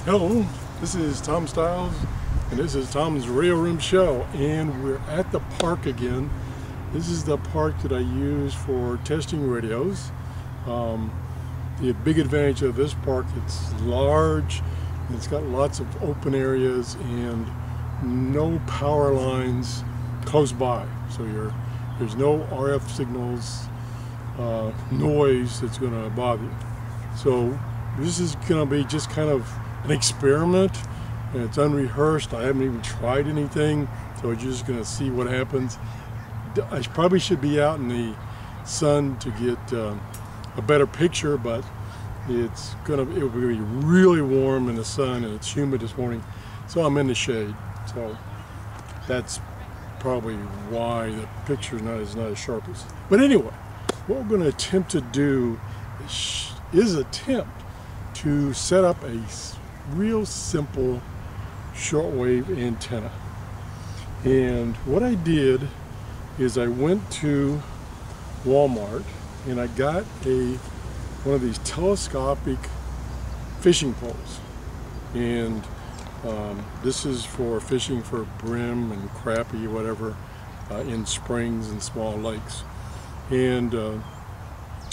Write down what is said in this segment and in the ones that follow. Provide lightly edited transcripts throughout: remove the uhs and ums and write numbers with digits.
Hello, this is Tom Stiles, and this is Tom's Radio Room Show, and we're at the park again. This is the park that I use for testing radios. The big advantage of this park, it's large, and it's got lots of open areas and no power lines close by. So there's no RF signals, noise that's going to bother you. So this is going to be just kind of an experiment, and it's unrehearsed. I haven't even tried anything, so we're just going to see what happens. I probably should be out in the sun to get a better picture, but it will be really warm in the sun, and it's humid this morning, so I'm in the shade. So that's probably why the picture is not as sharp as. But anyway, what we're going to attempt to do is attempt to set up a real simple shortwave antenna. And what I did is I went to Walmart and I got one of these telescopic fishing poles, and this is for fishing for brim and crappie, whatever, in springs and small lakes. And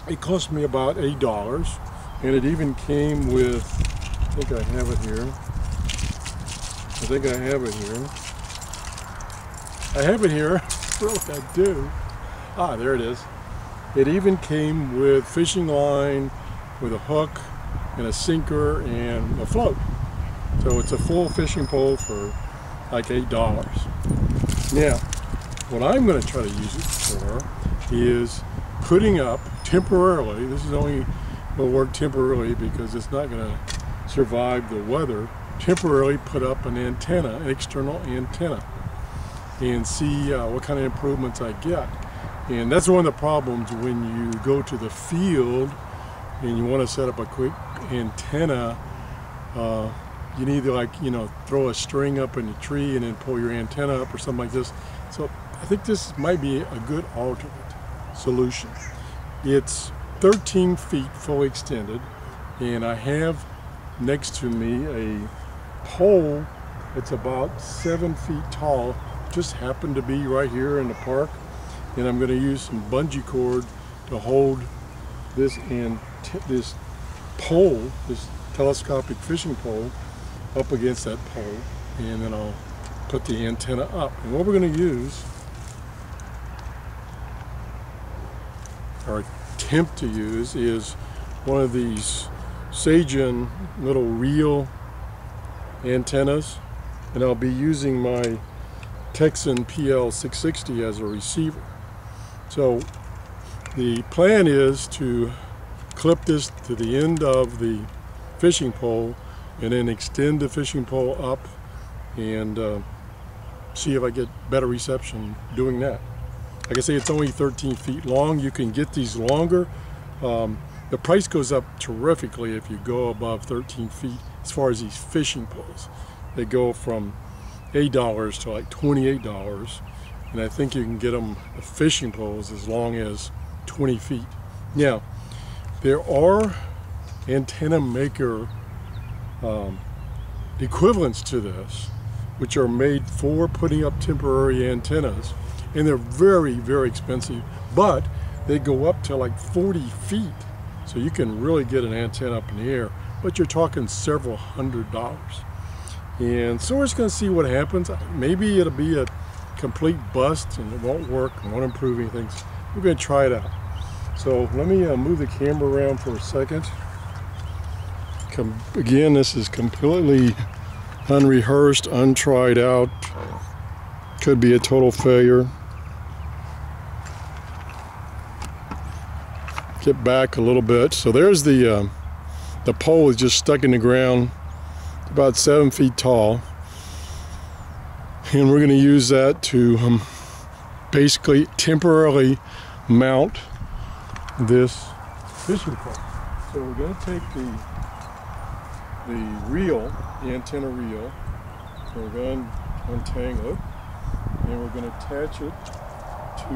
it cost me about $8, and it even came with, I think I have it here. Really, I do. Ah, there it is. It even came with fishing line, with a hook, and a sinker, and a float. So it's a full fishing pole for like $8. Now, what I'm going to try to use it for is putting up temporarily, this is only will work temporarily because it's not going to survive the weather, temporarily put up an antenna, an external antenna, and see what kind of improvements I get. And that's one of the problems when you go to the field and you want to set up a quick antenna. You need to throw a string up in the tree and then pull your antenna up or something like this. So I think this might be a good alternate solution. It's 13 feet fully extended, and I have next to me a pole that's about 7 feet tall, just happened to be right here in the park, and I'm going to use some bungee cord to hold this pole, this telescopic fishing pole, up against that pole, and then I'll put the antenna up. And what we're going to use, or attempt to use, is one of these Sagen little reel antennas, and I'll be using my Texan PL660 as a receiver. So the plan is to clip this to the end of the fishing pole and then extend the fishing pole up and see if I get better reception doing that. Like I say, it's only 13 feet long. You can get these longer. The price goes up terrifically if you go above 13 feet as far as these fishing poles. They go from $8 to like $28, and I think you can get them, the fishing poles, as long as 20 feet. Now, there are antenna maker equivalents to this, which are made for putting up temporary antennas, and they're very, very expensive, but they go up to like 40 feet, so you can really get an antenna up in the air, but you're talking several $100s. And so we're just going to see what happens. Maybe it'll be a complete bust and it won't work and won't improve anything. We're going to try it out. So let me move the camera around for a second. Again, this is completely unrehearsed, untried out. Could be a total failure. Get back a little bit. So there's the pole is just stuck in the ground, about 7 feet tall, and we're going to use that to basically temporarily mount this fishing pole. So we're going to take the antenna reel, so we're going to untangle it, and we're going to attach it to,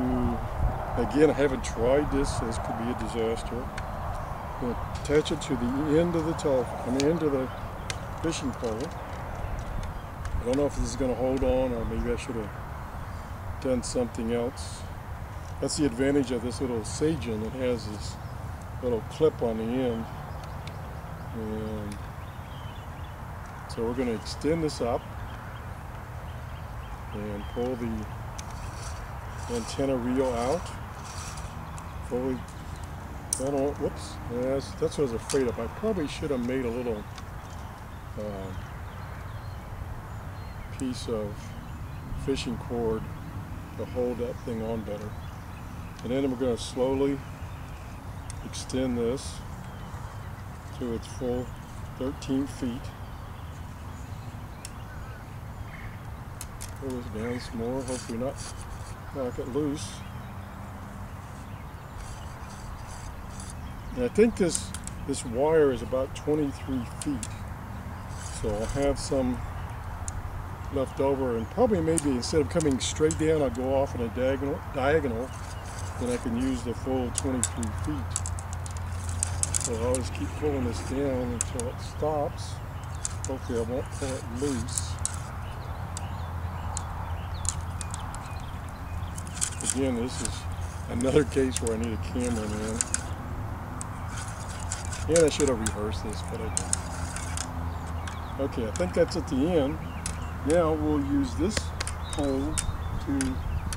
again, I haven't tried this, so this could be a disaster. I'm going to attach it to the end of the telephone, end of the fishing pole. I don't know if this is going to hold on, or maybe I should have done something else. That's the advantage of this little Sagen. It has this little clip on the end. And so we're going to extend this up and pull the antenna reel out. Fully. I don't know, whoops, that's what I was afraid of. I probably should have made a little piece of fishing cord to hold that thing on better. And then we're going to slowly extend this to its full 13 feet. Pull this down some more, hopefully not knock it loose. And I think this wire is about 23 feet. So I'll have some left over, and probably maybe instead of coming straight down, I'll go off in a diagonal, then I can use the full 23 feet. So I'll always keep pulling this down until it stops. Hopefully I won't pull it loose. Again, this is another case where I need a cameraman. And I should have rehearsed this, but I didn't. Okay, I think that's at the end. Now we'll use this pole to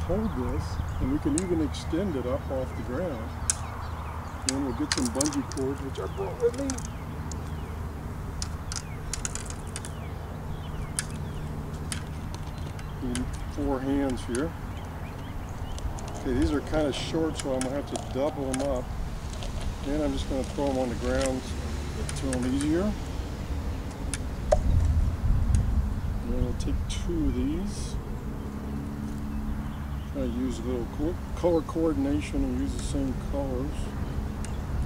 hold this, and we can even extend it up off the ground. And we'll get some bungee cords, which I brought with me. Need 4 hands here. Okay, these are kind of short, so I'm going to have to double them up. And I'm just going to throw them on the ground to them easier. And then we'll take 2 of these. Try to use a little color coordination and use the same colors.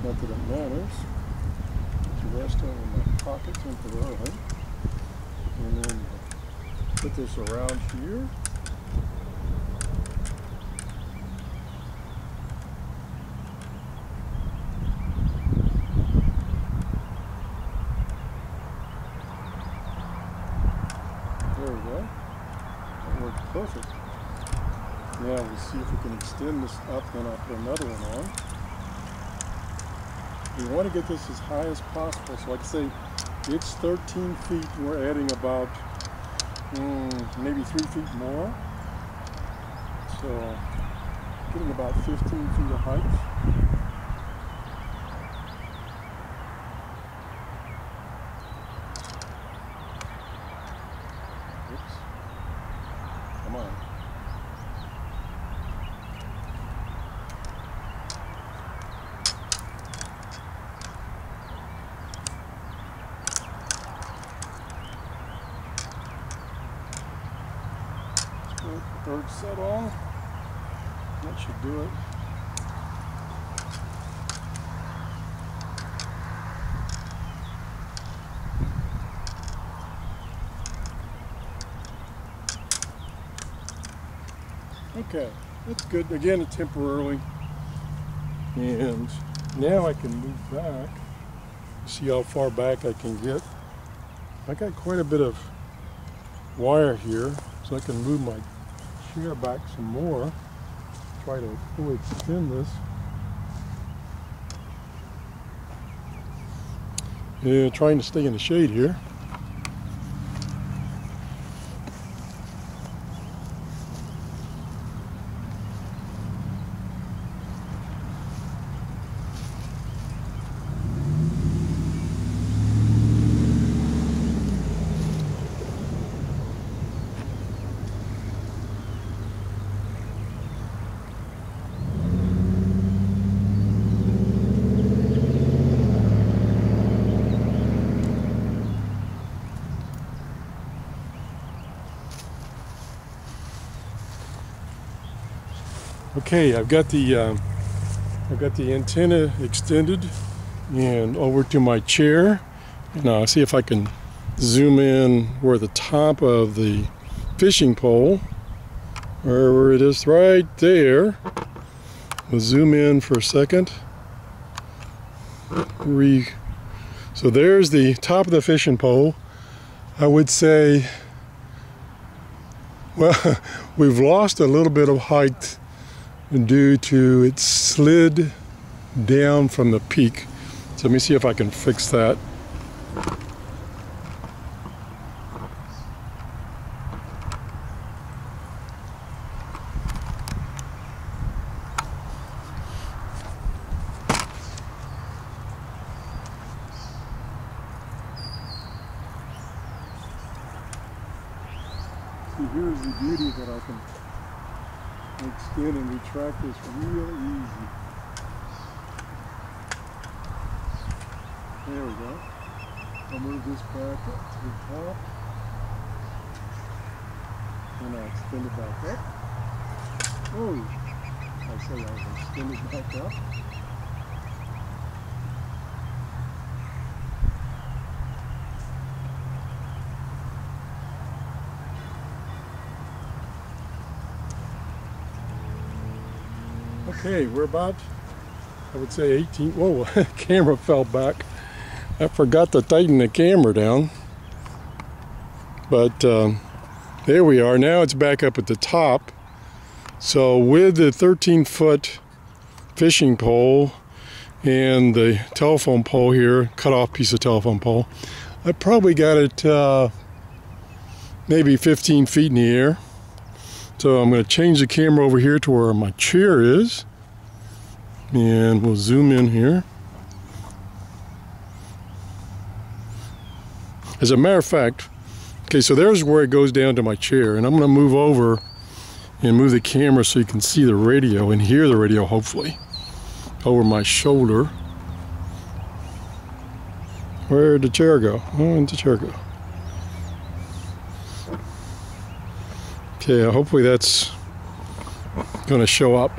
Not that it matters. Put the rest of them in my pocket temporarily. And then put this around here. There we go. That worked perfect. Now we'll see if we can extend this up, and I'll put another one on. We want to get this as high as possible. So like I say, it's 13 feet. We're adding about maybe 3 feet more. So getting about 15 feet of height. Come on. Third set on. That should do it. Okay, that's good. Again, temporarily. And now I can move back. See how far back I can get. I got quite a bit of wire here, so I can move my chair back some more. Try to fully extend this. Yeah, trying to stay in the shade here. Okay, I've got the antenna extended and over to my chair. Now I'll see if I can zoom in where the top of the fishing pole, wherever it is, right there. We'll zoom in for a second. So there's the top of the fishing pole. I would say, well, we've lost a little bit of height due to it slid down from the peak. So let me see if I can fix that. See, here's the beauty that I can extend and retract this real easy. There we go. I'll move this back up to the top. And I'll extend it back up. Oh! I say I'll extend it back up. Okay, we're about, I would say 18, whoa, camera fell back. I forgot to tighten the camera down. But there we are, now it's back up at the top. So with the 13-foot fishing pole and the telephone pole here, cut off piece of telephone pole, I probably got it maybe 15 feet in the air. So I'm going to change the camera over here to where my chair is. And we'll zoom in here. As a matter of fact, okay, so there's where it goes down to my chair. And I'm going to move over and move the camera so you can see the radio and hear the radio, hopefully, over my shoulder. Where'd the chair go? Oh, where'd the chair go? Okay, hopefully that's going to show up.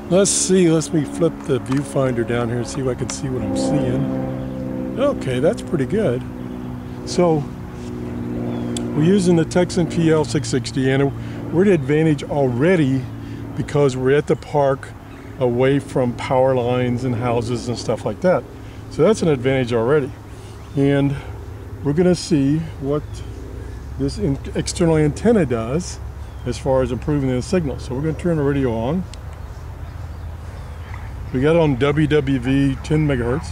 Let's see, let me flip the viewfinder down here and see if I can see what I'm seeing. Okay, that's pretty good. So, we're using the Texan PL660 and we're at advantage already because we're at the park away from power lines and houses and stuff like that. So that's an advantage already. And we're gonna see what this external antenna does as far as improving the signal. So we're gonna turn the radio on. We got it on WWV 10 megahertz.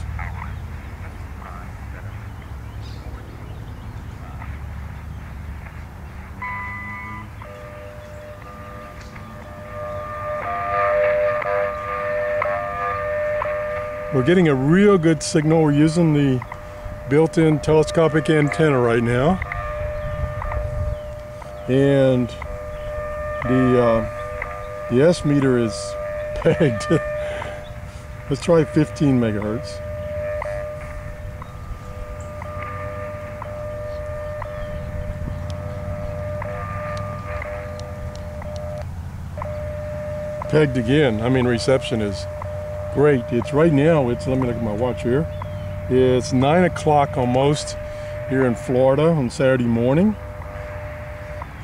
We're getting a real good signal. We're using the built-in telescopic antenna right now. And the S meter is pegged. Let's try 15 megahertz. Pegged again. I mean, reception is great. It's right now, let me look at my watch here. It's 9 o'clock almost here in Florida on Saturday morning.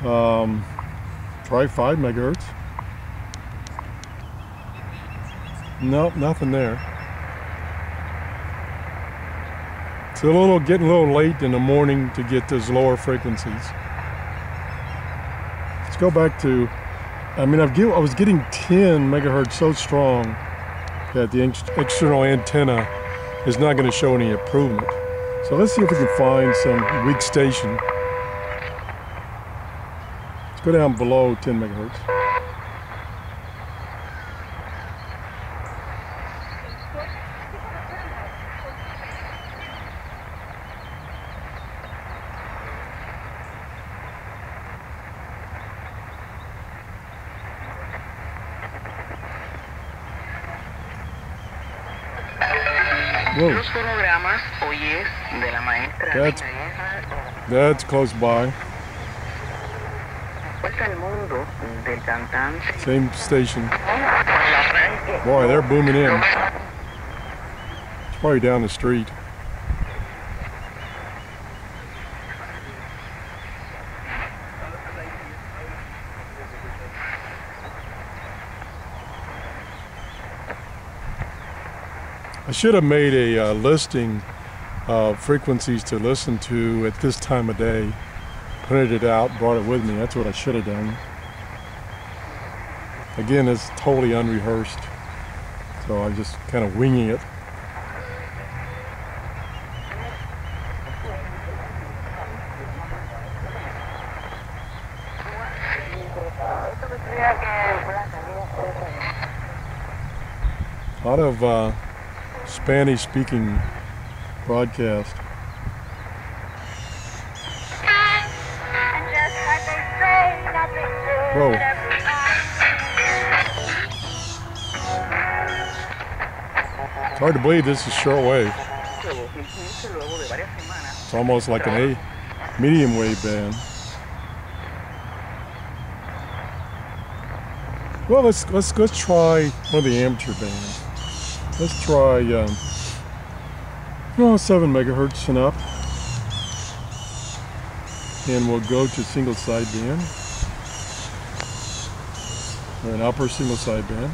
Try 5 megahertz. Nope, nothing there. It's getting a little late in the morning to get those lower frequencies. Let's go back to, I was getting 10 megahertz so strong that the external antenna is not going to show any improvement. So let's see if we can find some weak station. Let's go down below 10 megahertz. Whoa. That's close by. Same station. Boy, they're booming in. It's probably down the street. I should have made a listing of frequencies to listen to at this time of day. Printed it out, brought it with me. That's what I should have done. Again, it's totally unrehearsed, so I'm just kind of winging it. A lot of Spanish-speaking broadcast. Whoa. It's hard to believe this is shortwave. It's almost like an medium wave band. Well, let's try one of the amateur bands. Let's try 7 megahertz and up, and we'll go to single sideband, or an upper single sideband.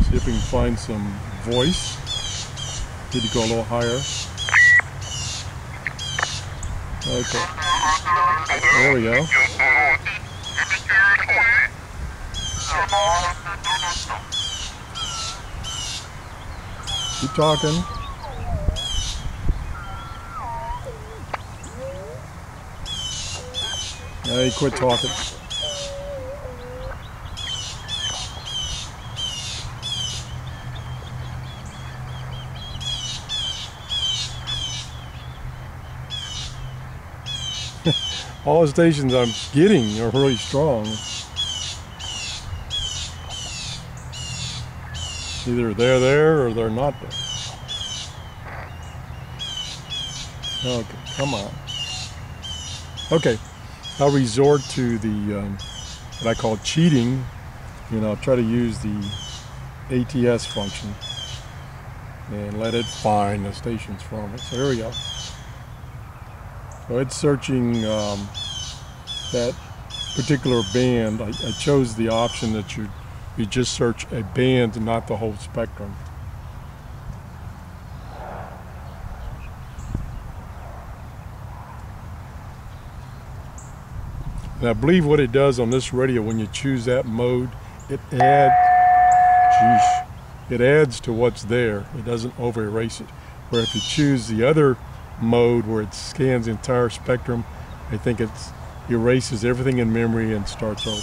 See if we can find some voice. Need to go a little higher. Okay, there we go. Keep talking. Now you quit talking. All the stations I'm getting are really strong. Either they're there or they're not there. Okay, come on. Okay, I'll resort to the what I call cheating. I'll try to use the ATS function and let it find the stations for me. So here we go. So it's searching that particular band. I chose the option that you just search a band and not the whole spectrum. And I believe what it does on this radio, when you choose that mode, it adds to what's there. It doesn't over erase it. Where if you choose the other mode where it scans the entire spectrum, I think it erases everything in memory and starts over.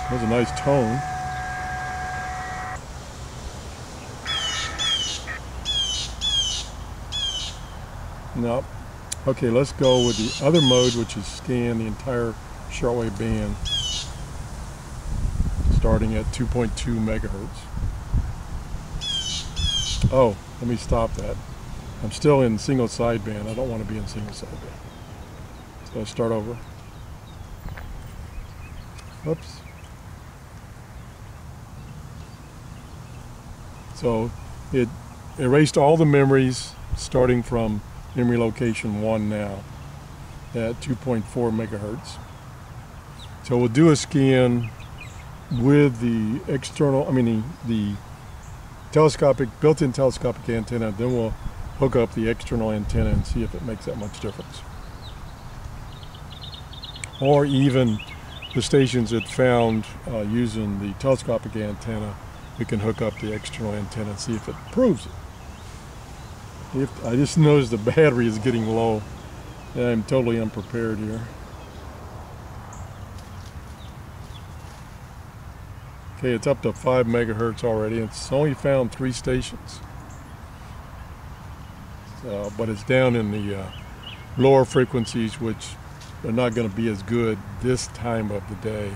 That was a nice tone. No. Okay, let's go with the other mode, which is scan the entire shortwave band, starting at 2.2 megahertz. Oh, let me stop that. I'm still in single sideband. I don't want to be in single sideband. So let's start over. Whoops. So it erased all the memories starting from memory location 1 now at 2.4 megahertz. So we'll do a scan with the external, the telescopic, built-in telescopic antenna, then we'll hook up the external antenna and see if it makes that much difference. Or even the stations that found using the telescopic antenna, we can hook up the external antenna and see if it proves it. I just noticed the battery is getting low. I'm totally unprepared here. Okay, it's up to 5 megahertz already. It's only found 3 stations. But it's down in the lower frequencies, which are not going to be as good this time of the day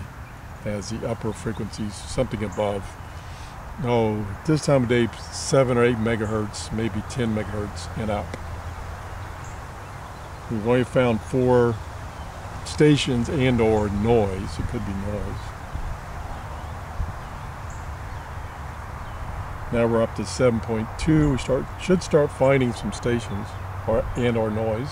as the upper frequencies, something above. No, this time of day, 7 or 8 megahertz, maybe 10 megahertz and up. We've only found 4 stations and or noise. It could be noise. Now we're up to 7.2. We should start finding some stations and or noise.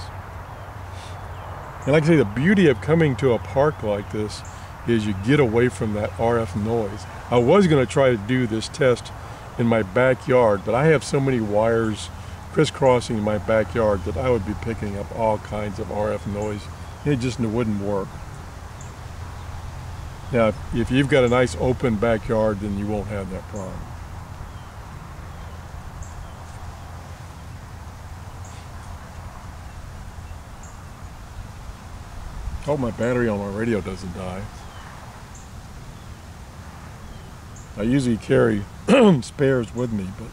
And like I say, the beauty of coming to a park like this is you get away from that RF noise. I was going to try to do this test in my backyard, but I have so many wires crisscrossing my backyard that I would be picking up all kinds of RF noise. It just wouldn't work. Now, if you've got a nice open backyard, then you won't have that problem. Hope my battery on my radio doesn't die. I usually carry spares with me, but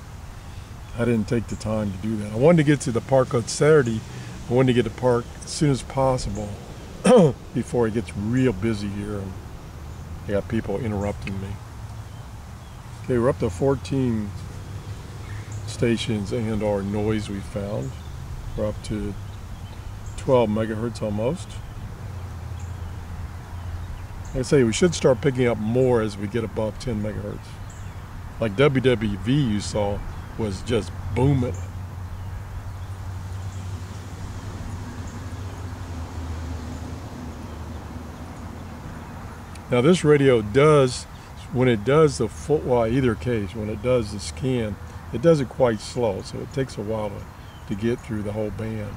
I didn't take the time to do that. I wanted to get to the park on Saturday. I wanted to get to the park as soon as possible before it gets real busy here and I got people interrupting me. Okay, we're up to 14 stations and our noise we found. We're up to 12 megahertz almost. Like I say, we should start picking up more as we get above 10 megahertz. Like WWV you saw was just booming. Now this radio does, when it does the full, well either case, when it does the scan, it does it quite slow, so it takes a while to get through the whole band.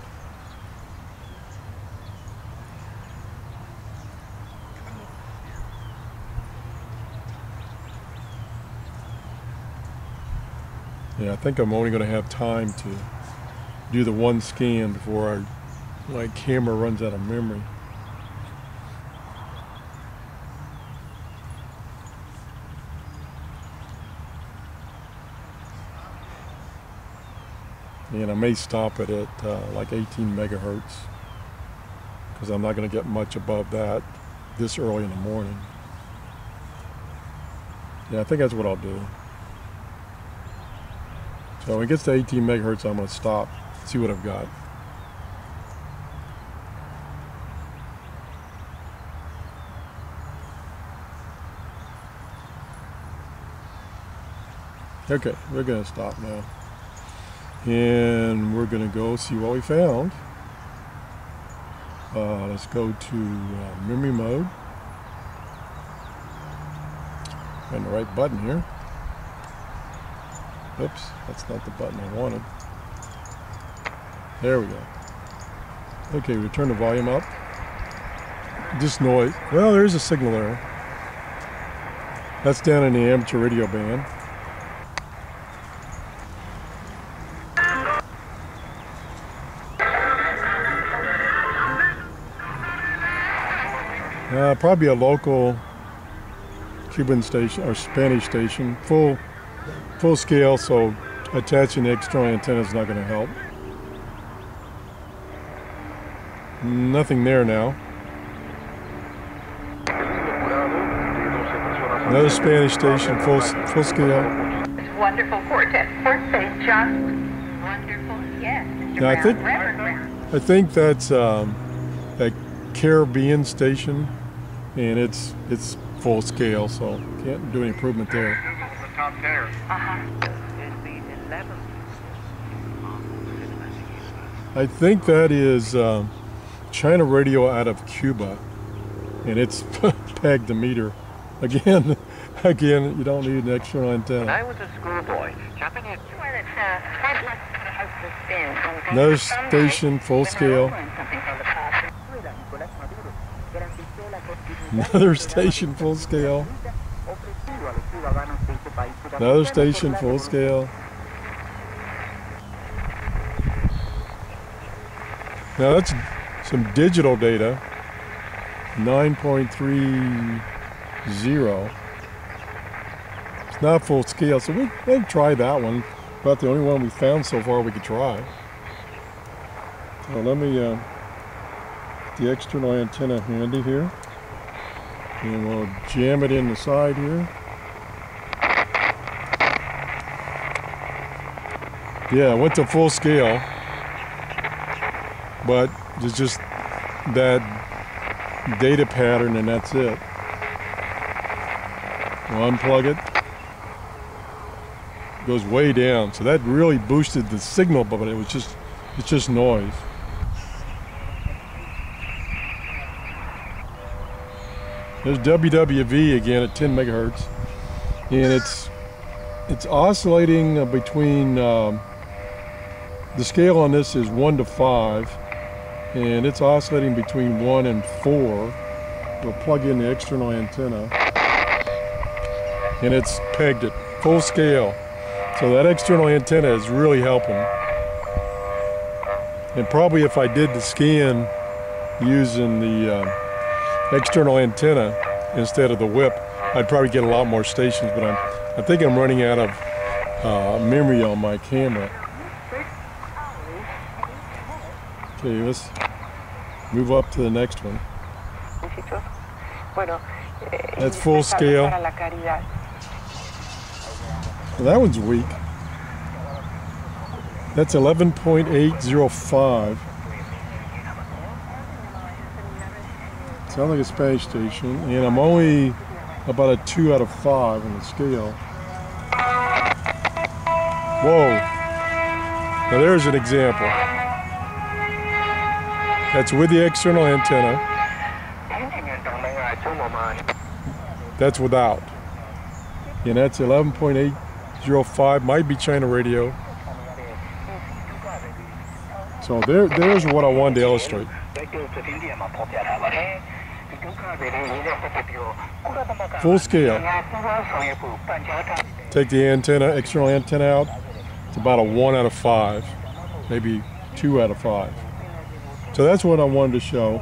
Yeah, I think I'm only going to have time to do the one scan before my camera runs out of memory. And I may stop it at like 18 megahertz because I'm not going to get much above that this early in the morning. Yeah, I think that's what I'll do. So when it gets to 18 megahertz, I'm going to stop, see what I've got. Okay, we're going to stop now. And we're going to go see what we found. Let's go to memory mode. And the right button here. Oops, that's not the button I wanted. There we go. Okay, we turn the volume up. Just noise. Well, there's a signal there. That's down in the amateur radio band. Probably a local Cuban station or Spanish station, full scale, so attaching the external antenna is not going to help. Nothing there now. Another Spanish station, full scale. Wonderful quartet, just wonderful. Yes. Now I think that's a Caribbean station, and it's full scale, so can't do any improvement there. I think that is China radio out of Cuba, and it's pegged to meter. Again, you don't need an external antenna. When I was a schoolboy, jumping in. Another station, full scale. Another station, full scale. Another station, full scale. Now that's some digital data. 9.30. It's not full scale, so we can try that one. About the only one we found so far we could try. So let me get the external antenna handy here. And we'll jam it in the side here. Yeah, I went to full scale, but it's just that data pattern and that's it. We'll unplug it. It goes way down, so that really boosted the signal, but it's just noise. There's WWV again at 10 megahertz, and it's oscillating between the scale on this is 1 to 5, and it's oscillating between 1 and 4. We'll plug in the external antenna, and it's pegged at full scale. So that external antenna is really helping. And probably if I did the scan using the external antenna instead of the whip, I'd probably get a lot more stations, but I think I'm running out of memory on my camera. Okay, let's move up to the next one. That's full scale. Well, that one's weak. That's 11.805. Sounds like a Spanish station, and I'm only about a 2 out of 5 on the scale. Whoa. Now there's an example. That's with the external antenna. That's without. And that's 11.805, might be China radio. So there's what I wanted to illustrate. Full scale. Take the antenna, external antenna out. It's about a 1 out of 5, maybe 2 out of 5. So that's what I wanted to show.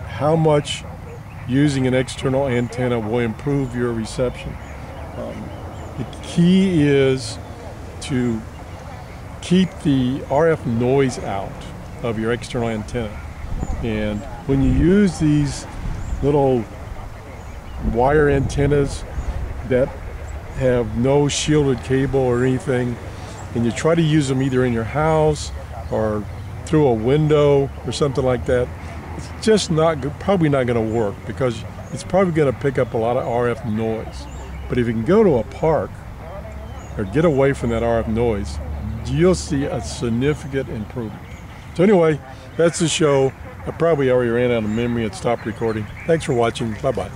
How much using an external antenna will improve your reception. The key is to keep the RF noise out of your external antenna. And when you use these little wire antennas that have no shielded cable or anything, and you try to use them either in your house or through a window or something like that, it's just probably not going to work, because it's probably going to pick up a lot of RF noise. But if you can go to a park or get away from that RF noise, you'll see a significant improvement. So anyway, that's the show. I probably already ran out of memory and stopped recording. Thanks for watching. Bye-bye.